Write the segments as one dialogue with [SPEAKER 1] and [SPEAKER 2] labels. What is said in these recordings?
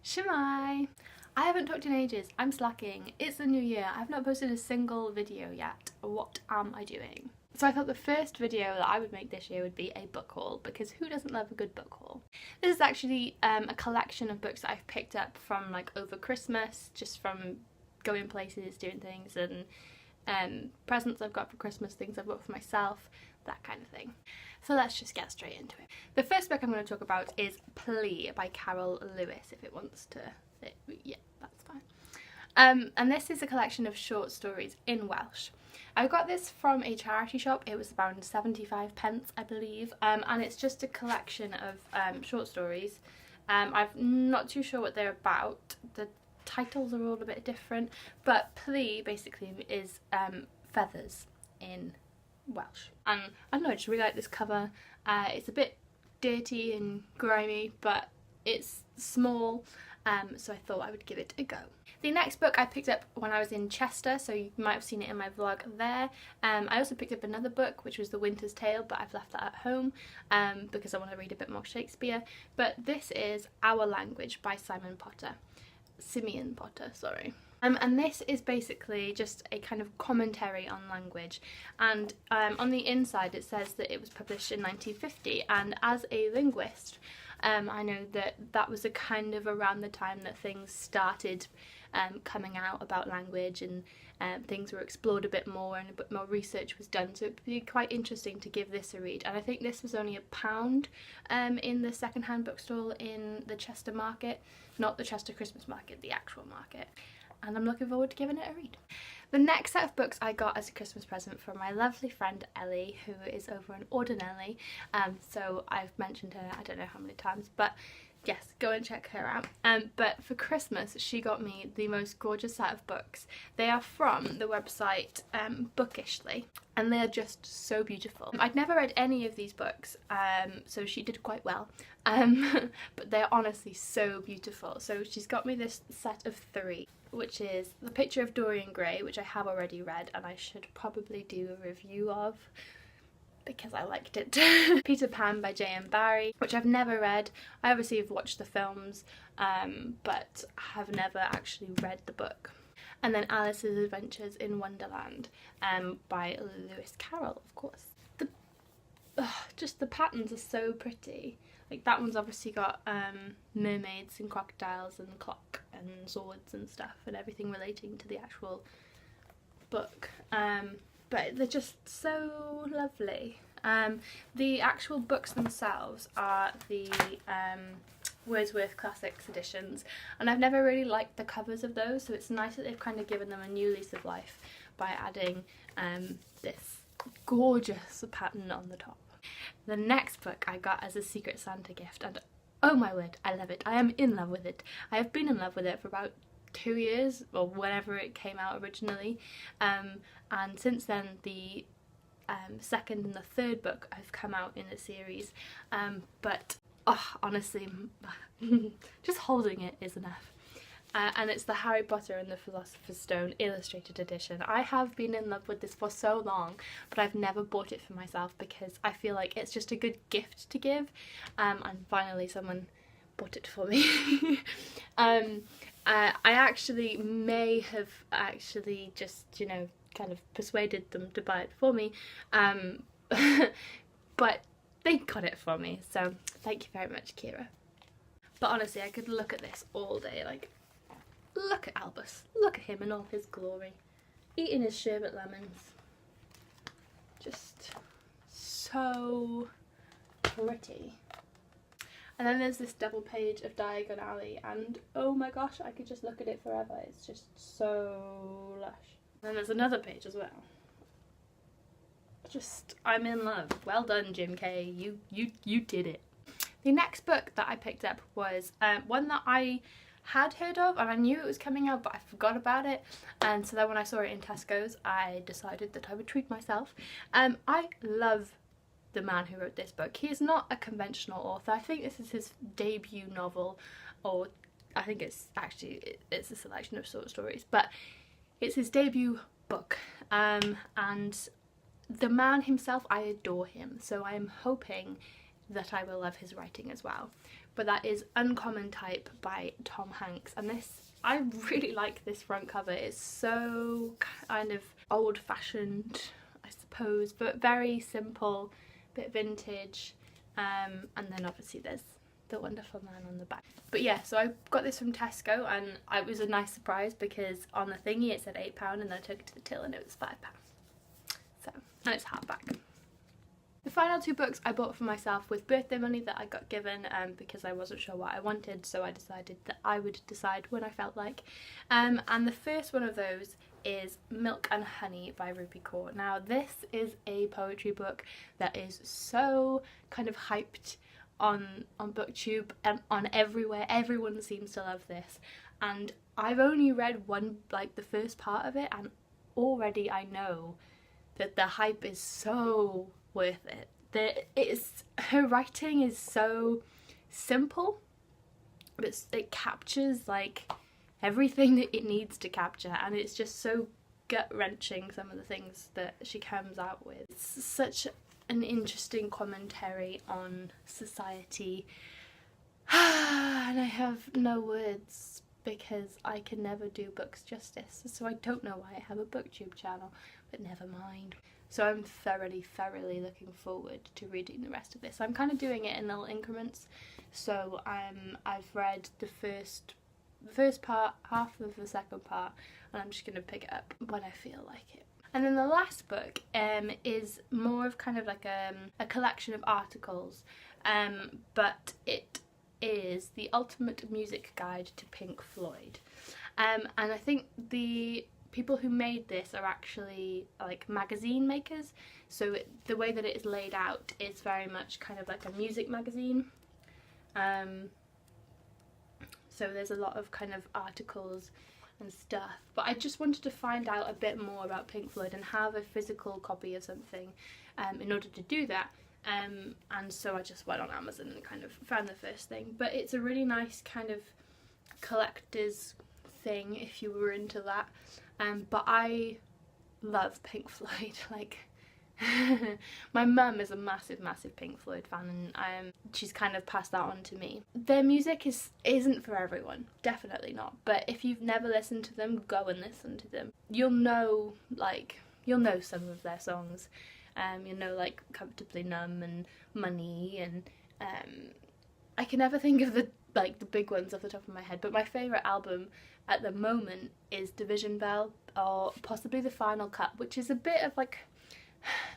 [SPEAKER 1] Shemai! I haven't talked in ages. I'm slacking. It's the new year. I've not posted a single video yet. What am I doing? So I thought the first video that I would make this year would be a book haul, because who doesn't love a good book haul? This is actually a collection of books that I've picked up from like over Christmas, just from going places, doing things, and presents I've got for Christmas, things I've got for myself, that kind of thing. So let's just get straight into it. The first book I'm going to talk about is Plea by Carol Lewis, if it wants to. Yeah, that's fine. And this is a collection of short stories in Welsh. I got this from a charity shop. It was around 75p, I believe, and it's just a collection of short stories. I'm not too sure what they're about. The titles are all a bit different, but Plea basically is feathers in Welsh. And I don't know, I just really like this cover. It's a bit dirty and grimy, but it's small, so I thought I would give it a go. The next book I picked up when I was in Chester, so you might have seen it in my vlog there. I also picked up another book, which was The Winter's Tale, but I've left that at home because I want to read a bit more Shakespeare. But this is Our Language by Simeon Potter, sorry. And this is basically just a kind of commentary on language, and on the inside it says that it was published in 1950, and as a linguist I know that that was a kind of around the time that things started coming out about language, and things were explored a bit more and a bit more research was done, so it'd be quite interesting to give this a read. And I think this was only £1 in the second-hand bookstall in the Chester market, not the Chester Christmas market, the actual market. And I'm looking forward to giving it a read. The next set of books I got as a Christmas present from my lovely friend Ellie, who is over in Ordinelli. So I've mentioned her I don't know how many times, but yes, go and check her out. But for Christmas she got me the most gorgeous set of books. They are from the website Bookish Lis, and they are just so beautiful. I'd never read any of these books, so she did quite well. But they're honestly so beautiful. So she's got me this set of 3, which is The Picture of Dorian Gray, which I have already read and I should probably do a review of because I liked it. Peter Pan by J.M. Barrie, which I've never read. I obviously have watched the films, but have never actually read the book. And then Alice's Adventures in Wonderland by Lewis Carroll, of course. Just the patterns are so pretty. Like that one's obviously got mermaids and crocodiles and clock and swords and stuff and everything relating to the actual book. But they're just so lovely. The actual books themselves are the Wordsworth Classics editions, and I've never really liked the covers of those, so it's nice that they've kind of given them a new lease of life by adding this gorgeous pattern on the top. The next book I got as a Secret Santa gift, and oh my word, I love it. I am in love with it. I have been in love with it for about 2 years, or whenever it came out originally, and since then the second and the third book have come out in the series, but honestly just holding it is enough. And it's the Harry Potter and the Philosopher's Stone illustrated edition. I have been in love with this for so long, but I've never bought it for myself because I feel like it's just a good gift to give, and finally someone bought it for me. I actually may have actually just, you know, kind of persuaded them to buy it for me, but they got it for me, so thank you very much, Kira. But honestly, I could look at this all day. Like, look at Albus, look at him in all his glory, eating his sherbet lemons. Just so pretty. And then there's this double page of Diagon Alley, and oh my gosh, I could just look at it forever. It's just so lush. And then there's another page as well. Just, I'm in love. Well done, Jim Kay. You did it. The next book that I picked up was one that I had heard of, and I knew it was coming out, but I forgot about it, and so then when I saw it in Tesco's I decided that I would treat myself. I love the man who wrote this book. He is not a conventional author. I think this is his debut novel, or I think it's a selection of short stories, but it's his debut book, and the man himself, I adore him, so I am hoping that I will love his writing as well. but that is Uncommon Type by Tom Hanks. And this, I really like this front cover. It's so kind of old-fashioned, I suppose, but very simple, bit vintage, and then obviously there's the wonderful man on the back. But yeah, so I got this from Tesco, and it was a nice surprise because on the thingy it said £8 and then I took it to the till and it was £5. So, and it's hardback. The final two books I bought for myself with birthday money that I got given because I wasn't sure what I wanted, so I decided that I would decide when I felt like. And the first one of those is Milk and Honey by Ruby Kaur. Now this is a poetry book that is so kind of hyped on BookTube and on everywhere. Everyone seems to love this, and I've only read the first part of it, and already I know that the hype is so worth it. Her writing is so simple, but it captures like everything that it needs to capture, and it's just so gut-wrenching, some of the things that she comes out with. It's such an interesting commentary on society and I have no words because I can never do books justice, so I don't know why I have a BookTube channel, but never mind. So I'm thoroughly looking forward to reading the rest of this. I'm kind of doing it in little increments, so I've read the first part, half of the second part, and I'm just going to pick it up when I feel like it. And then the last book is more of kind of like a collection of articles, but it is the ultimate music guide to Pink Floyd. And I think the people who made this are actually like magazine makers, so the way that it is laid out is very much kind of like a music magazine. So there's a lot of kind of articles and stuff, but I just wanted to find out a bit more about Pink Floyd and have a physical copy of something in order to do that, and so I just went on Amazon and kind of found the first thing. But it's a really nice kind of collector's thing if you were into that, but I love Pink Floyd. Like my mum is a massive Pink Floyd fan, and she's kind of passed that on to me. Their music isn't for everyone, definitely not, but if you've never listened to them, go and listen to them. You'll know some of their songs. You'll know like Comfortably Numb and Money, and I can never think of the big ones off the top of my head, but my favourite album at the moment is Division Bell, or possibly The Final Cut, which is a bit of like,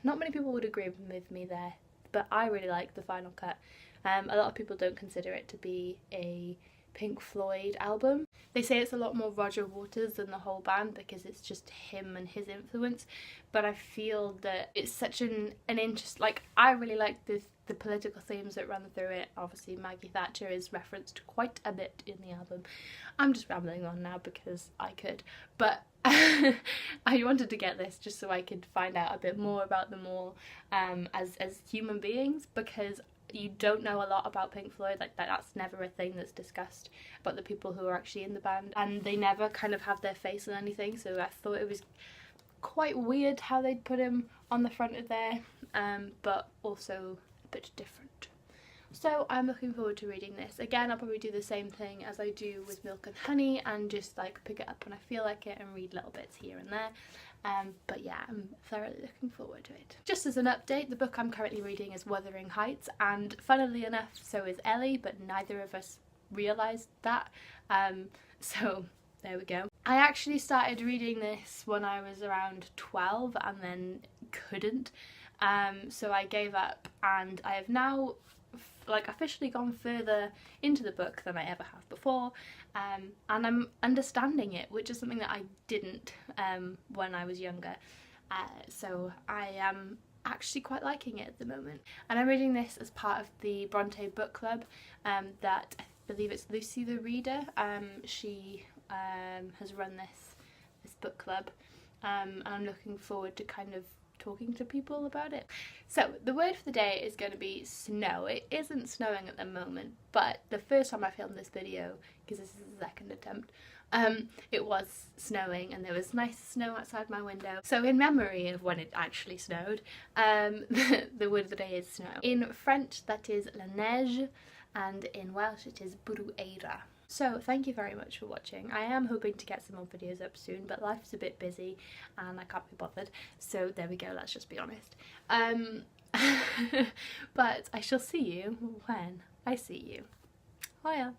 [SPEAKER 1] not many people would agree with me there, but I really like The Final Cut. A lot of people don't consider it to be a Pink Floyd album. They say it's a lot more Roger Waters than the whole band because it's just him and his influence, but I feel that it's such an interest, like I really like the political themes that run through it. Obviously Maggie Thatcher is referenced quite a bit in the album. I'm just rambling on now because I could, but I wanted to get this just so I could find out a bit more about them all as human beings, because you don't know a lot about Pink Floyd. Like that's never a thing that's discussed about the people who are actually in the band, and they never kind of have their face on anything, so I thought it was quite weird how they'd put him on the front of there, but also a bit different. So I'm looking forward to reading this. Again, I'll probably do the same thing as I do with Milk and Honey and just like pick it up when I feel like it and read little bits here and there. But yeah, I'm thoroughly looking forward to it. Just as an update, the book I'm currently reading is Wuthering Heights, and funnily enough so is Ellie, but neither of us realised that, so there we go. I actually started reading this when I was around 12 and then couldn't, so I gave up, and I have now officially gone further into the book than I ever have before, and I'm understanding it, which is something that I didn't when I was younger, so I am actually quite liking it at the moment. And I'm reading this as part of the Bronte book club that I believe it's Lucy the Reader. She has run this book club, and I'm looking forward to kind of talking to people about it. So the word for the day is going to be snow. It isn't snowing at the moment, but the first time I filmed this video, because this is the second attempt, it was snowing and there was nice snow outside my window. So in memory of when it actually snowed, the word of the day is snow. In French that is la neige, and in Welsh it is bwrw eira. So thank you very much for watching. I am hoping to get some more videos up soon, but life's a bit busy and I can't be bothered, so there we go, let's just be honest. But I shall see you when I see you. Hiya!